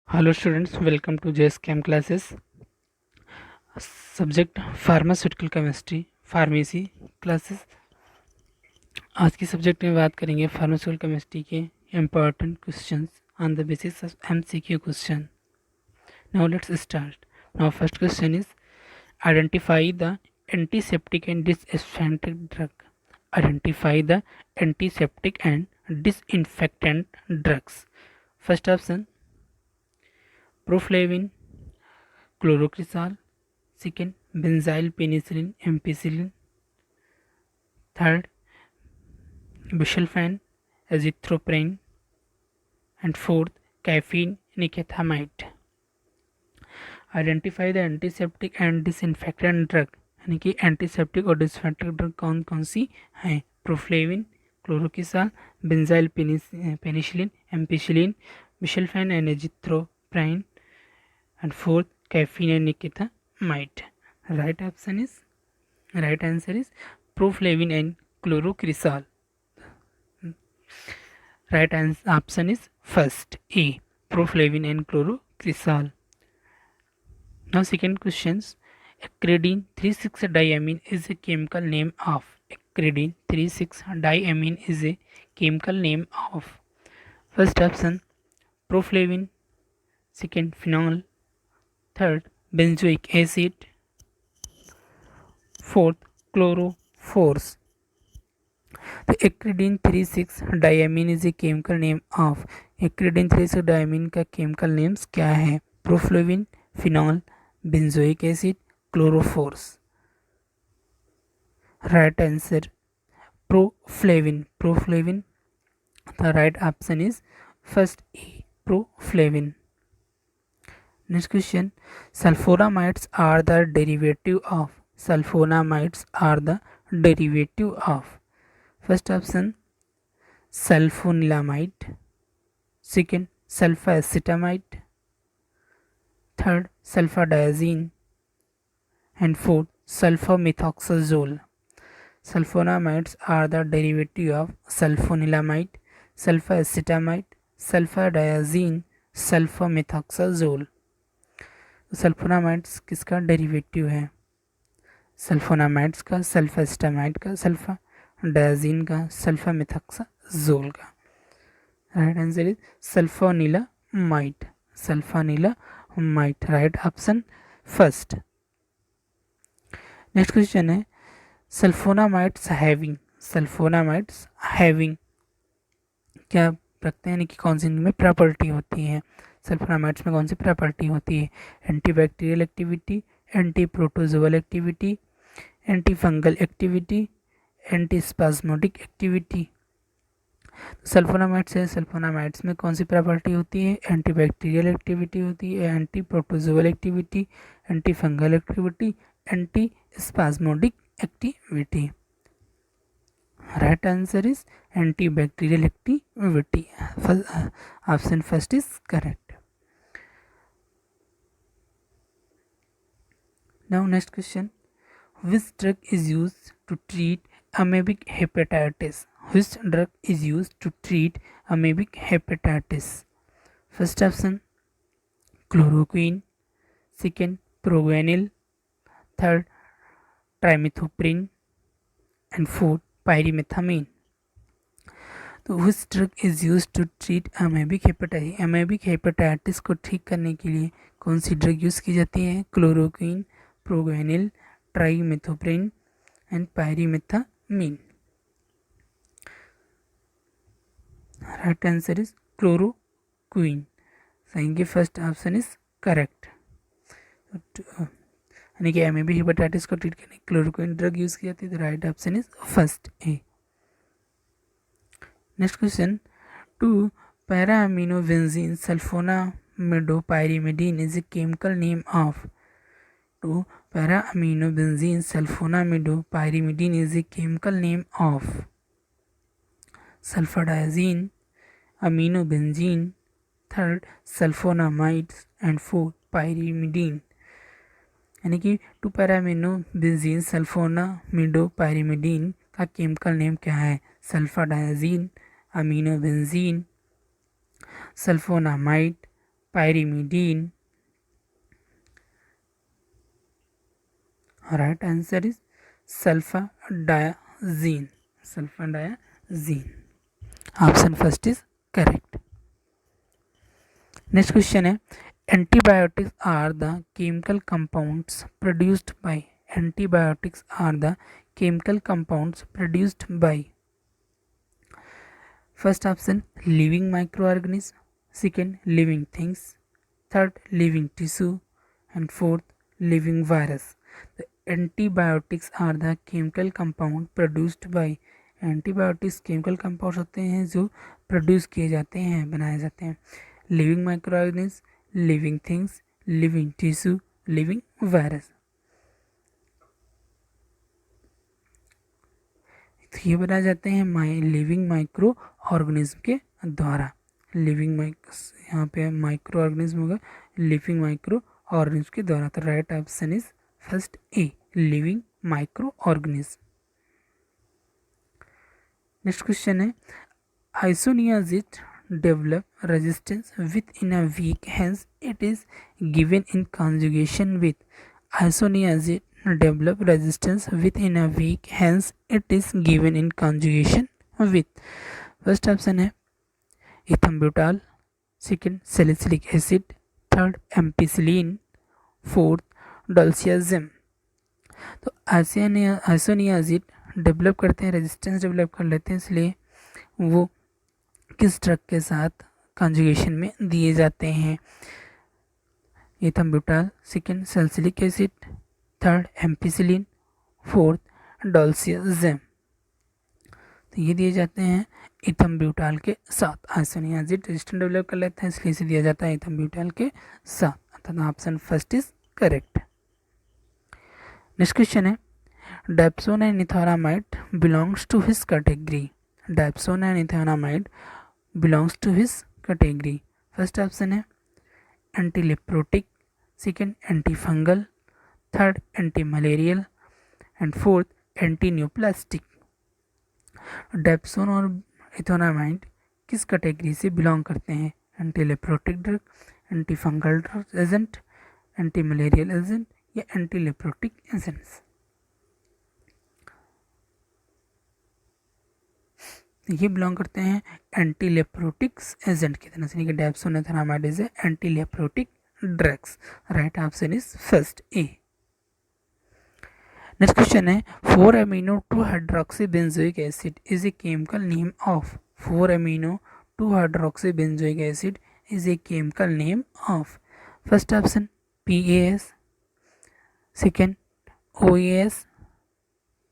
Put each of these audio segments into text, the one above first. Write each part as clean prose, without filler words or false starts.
Hello students, welcome to JS Chem classes. Subject pharmaceutical chemistry pharmacy classes. आज की subject में बात करेंगे फार्मास्यूटिकल केमिस्ट्री के important questions on the basis of MCQ question. Now let's start. Now first question is identify the antiseptic and disinfectant drug. Identify the antiseptic and disinfectant drugs. First option proflavine, chlorocresol, second benzyl penicillin ampicillin, third busulfan azithromycin, and fourth caffeine nicothamide. Identify the antiseptic and disinfectant drug, यानी कि antiseptic और disinfectant drug कौन कौन सी हैं? Proflavine, chlorocresol, benzyl penicillin ampicillin, busulfan and azithromycin, and fourth caffeine and निकोtinamide. Right answer is proflavin and chlorocrisal. Right option is first A, proflavin and chlorocrisal. Now second questions. Acridine 3,6-diamine is a chemical name of. Acridine 3,6-diamine is a chemical name of. First option proflavin, second phenol, third benzoic acid, fourth chlorophores. The acridine 3,6-diamine is a chemical name of. acridine 3,6-diamine का chemical names क्या है? Proflavine, phenol, benzoic acid, chloroform. Right answer proflavin. The right option is first A, proflavin. Next question. Sulfonamides are the derivative of. First option sulfonilamide, second sulfacetamide, third sulfadiazine, and fourth sulfamethoxazole. Sulfonamides are the derivative of sulfonilamide, sulfacetamide, sulfadiazine, sulfamethoxazole. Sulfonamides किसका derivative है? Sulfonamides का, sulfacetamide का, sulfadiazine का, sulfamethoxazole का. Right answer is sulfanilamide. Right option first. Next question है sulfonamides having क्या रखते हैं, यानी कि कौन सी इनमें प्रॉपर्टी होती है? सल्फोनामाइड्स में कौन सी प्रॉपर्टी होती है? Antibacterial activity, anti protozoal activity, anti fungal activity, anti spasmodic activity. Sulfonamides है, सल्फोनामाइड्स में कौन सी प्रॉपर्टी होती है? एंटीबैक्टीरियल एक्टिविटी होती है, anti protozoal activity, anti fungal activity, anti spasmodic activity. Right answer is antibacterial activity. Option first is correct. Now next question. Which drug is used to treat amoebic hepatitis? Which drug is used to treat amoebic hepatitis? First option chloroquine, second proguanil, third trimethoprim, and fourth pyrimethamine. तो which drug is used to treat amoebic hepatitis? amoebic hepatitis को ठीक करने के लिए कौन सी drug use की जाती है? Chloroquine, proguanil, trimethoprim and pyrimethamine. Right answer is chloroquine. सही कि फर्स्ट ऑप्शन इज करेक्ट. यानी कि एमएबी हेपेटाइटिस को ट्रीट करने क्लोरोक्विन ड्रग यूज़ की जाती है. तो right option is first A. Next question. 2-para-aminobenzene sulfonamidopyrimidine is a chemical name of. 2-para-aminobenzene sulfonamidopyrimidine is a chemical name of. sulfadiazine, aminobenzene, third sulfonamides, and fourth pyrimidine. यानी कि 2-para-aminobenzene sulfonamidopyrimidine का chemical name क्या है? सल्फाडायजीन, aminobenzene, sulfonamide, pyrimidine. Right answer is sulfadiazine. Sulfadiazine. Option first is correct. Next question है antibiotics are the chemical compounds produced by. Antibiotics are the chemical compounds produced by. First option living microorganism, second living things, third living tissue, and fourth living virus. The antibiotics are the chemical compound produced by. Antibiotics chemical compound होते हैं जो produce किए जाते हैं, बनाए जाते हैं. Living microorganism, living things, living tissue, living virus. तो ये बनाए जाते हैं लिविंग माइक्रो ऑर्गेनिज्म के द्वारा. लिविंग यहाँ पे माइक्रो ऑर्गेनिज्म होगा, लिविंग माइक्रो ऑर्गेनिज्म के द्वारा. तो right option is first A, living micro organism. Next question है isoniazid develop resistance within a week, hence it is given in conjugation with. Isoniazid develop resistance within a week, hence it is given in conjugation with. First option है ethambutol, second salicylic acid, third ampicillin, fourth डोलसियाजिम. तो isoniazid develop करते हैं, resistance develop कर लेते हैं, इसलिए वो किस ड्रग के साथ कॉन्जुगेशन में दिए जाते हैं. Ethambutol, second salicylic acid, third ampicillin, fourth diltiazem. तो ये दिए जाते हैं एथम्ब्यूटाल के साथ. आइसोनियाजिड रेजिस्टेंस डेवलप कर लेते हैं, इसलिए इसे दिया जाता है एथम्ब्यूटाल के साथ. अर्थात option first is correct. Next question है dapsone ethionamide belongs to his category. Dapsone ethionamide belongs to his category. First option है antileprotic, second anti fungal, third anti malarial, and fourth anti neoplastic. Dapsone और इथोनामाइड किस category से belong करते हैं? Antileprotic drug, anti fungal drug agent, anti malarial agent या antileprotic agents. ये belong करते हैं एंटीलेप्रोटिक्स एजेंट की तरह से. Dapsone ethionamide is antileprotic drugs. Right option is first A. Next question है 4-amino-2-hydroxybenzoic acid is a chemical name of. 4-amino-2-hydroxybenzoic acid is a chemical name of. First option PAS, second OAS,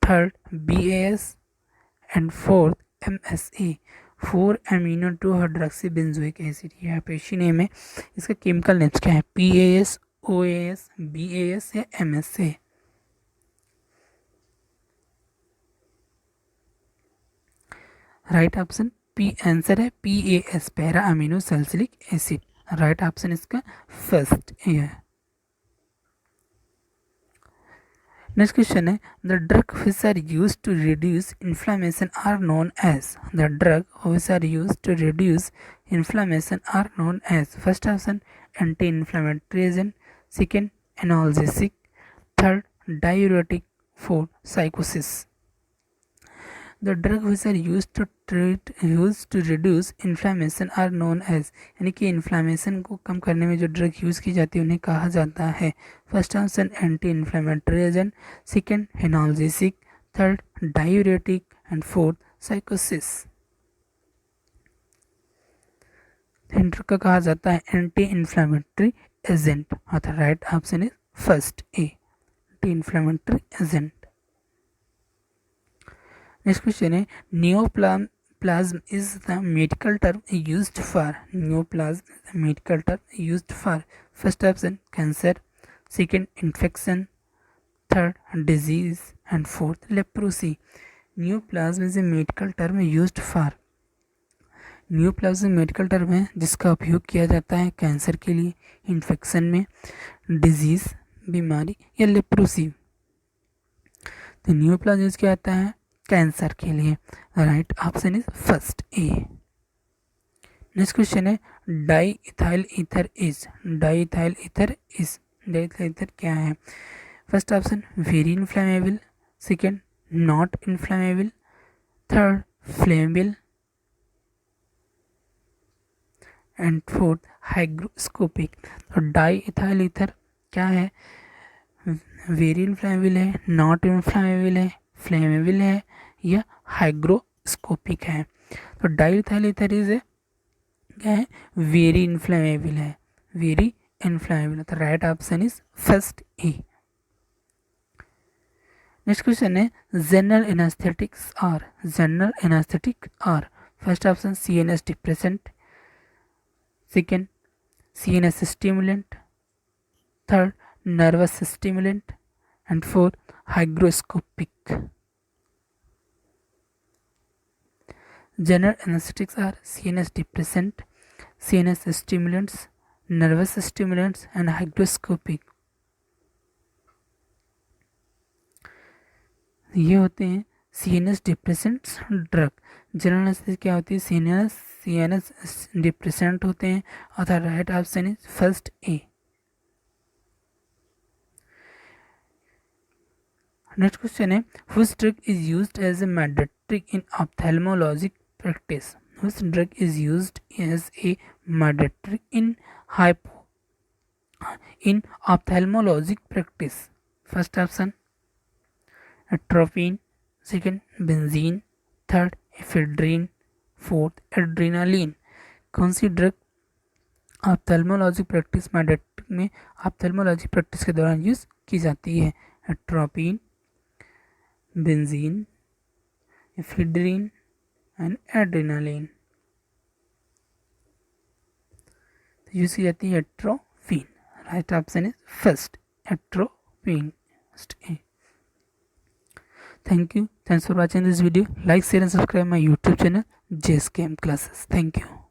third BAS, and fourth MSA. 4-amino-2-hydroxybenzoic acid ये एपेशी name है. इसका chemical names क्या है? PAS, OAS, BAS या MSA. Right option P answer है PAS, para amino salicylic acid. Right option इसका first है. Next question है the drug which are used to reduce inflammation are known as. The drug which are used to reduce inflammation are known as. First option anti inflammatory agent, second analgesic, third diuretic, fourth साइकोसिस. The drug which are used to reduce inflammation are known as. यानी कि inflammation को कम करने में जो drug use की जाती है उन्हें कहा जाता है. First option anti inflammatory agent, second analgesic, third diuretic and fourth साइकोसिस. इन ड्रग का कहा जाता है एंटी इन्फ्लेमेटरी एजेंट. अर्थात right option is first A, anti inflammatory agent. Next question है neoplasm is the medical term used for. Neoplasm is the medical term used for. First option cancer, second infection, third disease and fourth leprosy. Neoplasm is a medical term used for. Neoplasm medical term है जिसका उपयोग किया जाता है cancer के लिए, infection में, disease बीमारी या लेप्रोसी. तो नियोप्लाज्म यूज किया जाता है कैंसर के लिए. Right option is first A. Next question है di ethyl ether is, di ethyl ether is, di ethyl ether क्या है? First option very inflammable, second not inflammable, third flammable and fourth hygroscopic. तो di ethyl ether क्या है? Very inflammable है, not inflammable है, flammable है या hygroscopic है। तो डाई इथाइल ईथर इज क्या है? वेरी इनफ्लेमेबल है, वेरी इनफ्लेमेबल। तो right option is first A. Next question है general anaesthetics are, general anaesthetic are. First option CNS depressant, second CNS stimulant, third nervous stimulant and fourth hygroscopic. General anaesthetics are CNS depressant, CNS stimulants, nervous stimulants and hygroscopic. ये होते हैं CNS depressants drug. General anaesthesia क्या होती है? CNS depressant होते हैं और the right option is first A. Next question है which drug is used as a mediator in ophthalmologic practice, which drug is used as a mediator in ophthalmologic practice. First option atropine, second benzene, third ephedrine, fourth adrenaline. कौन सी drug ऑप्थेल्मोलॉजिक practice में ऑप्थेल्मोलॉजिक practice के दौरान use की जाती है? Atropine, benzene, ephedrine and adrenaline. तो use की जाती है atropine. Right option is first atropine. Thank you. Thanks for watching this video. Like, share and subscribe my YouTube channel JSKM Classes. Thank you.